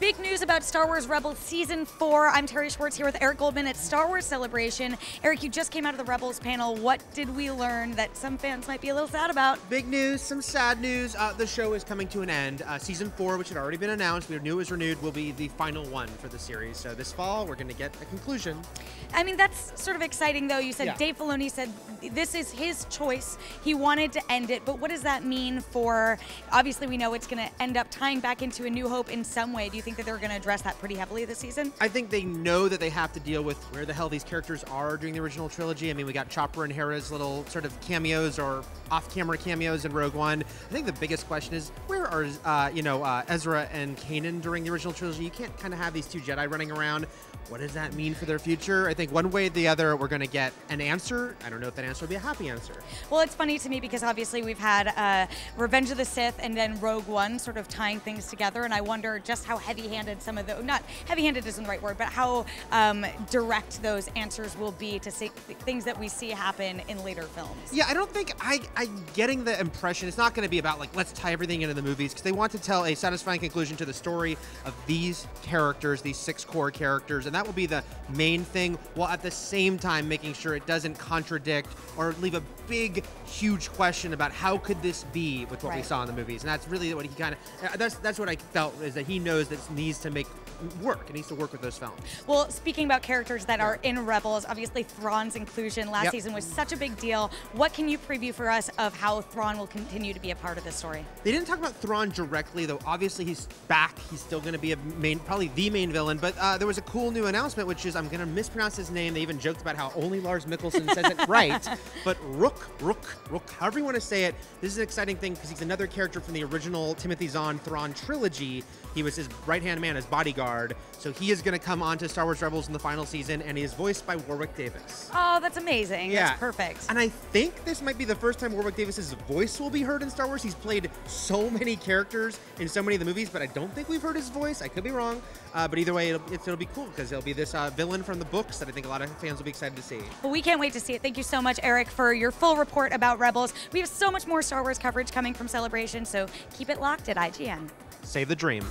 Big news about Star Wars Rebels Season 4. I'm Terry Schwartz here with Eric Goldman at Star Wars Celebration. Eric, you just came out of the Rebels panel. What did we learn that some fans might be a little sad about? Big news, some sad news. The show is coming to an end. Season 4, which had already been announced, we knew it was renewed, will be the final one for the series. So this fall, we're going to get a conclusion. I mean, that's sort of exciting, though. You said Yeah. Dave Filoni said this is his choice. He wanted to end it, but what does that mean for, obviously we know it's going to end up tying back into A New Hope in some way. Do you think that they're going to address that pretty heavily this season? I think they know that they have to deal with where the hell these characters are during the original trilogy. I mean, we got Chopper and Hera's little sort of cameos or off-camera cameos in Rogue One. I think the biggest question is, where are, Ezra and Kanan during the original trilogy? You can't kind of have these two Jedi running around. What does that mean for their future? I think one way or the other, we're going to get an answer. I don't know if that answer will be a happy answer. Well, it's funny to me because obviously we've had Revenge of the Sith and then Rogue One sort of tying things together, and I wonder just how heavy-handed some of the, not heavy-handed isn't the right word, but how direct those answers will be to see things that we see happen in later films. Yeah, I don't think I'm getting the impression it's not going to be about like let's tie everything into the movies, because they want to tell a satisfying conclusion to the story of these characters, these 6 core characters, and that will be the main thing, while at the same time making sure it doesn't contradict or leave a big, huge question about how could this be with what we saw in the movies. And that's really what he kind of, that's what I felt, is that he knows this needs to make work. It needs to work with those films. Well, speaking about characters that are in Rebels, obviously Thrawn's inclusion last season was such a big deal. What can you preview for us of how Thrawn will continue to be a part of this story? They didn't talk about Thrawn directly, though obviously he's back. He's still going to be probably the main villain, but there was a cool new announcement, which is, I'm going to mispronounce his name. They even joked about how only Lars Mikkelsen says it right, but Rook, however you want to say it. This is an exciting thing because he's another character from the original Timothy Zahn Thrawn trilogy. He was his right-hand man, his bodyguard. So he is going to come on to Star Wars Rebels in the final season, and he is voiced by Warwick Davis. Oh, that's amazing. Yeah. That's perfect. And I think this might be the first time Warwick Davis's voice will be heard in Star Wars. He's played so many characters in so many of the movies, but I don't think we've heard his voice. I could be wrong. But either way, it'll be cool because he'll be this villain from the books that I think a lot of fans will be excited to see. Well, we can't wait to see it. Thank you so much, Eric, for your full report about Rebels. We have so much more Star Wars coverage coming from Celebration, so keep it locked at IGN. Save the dream.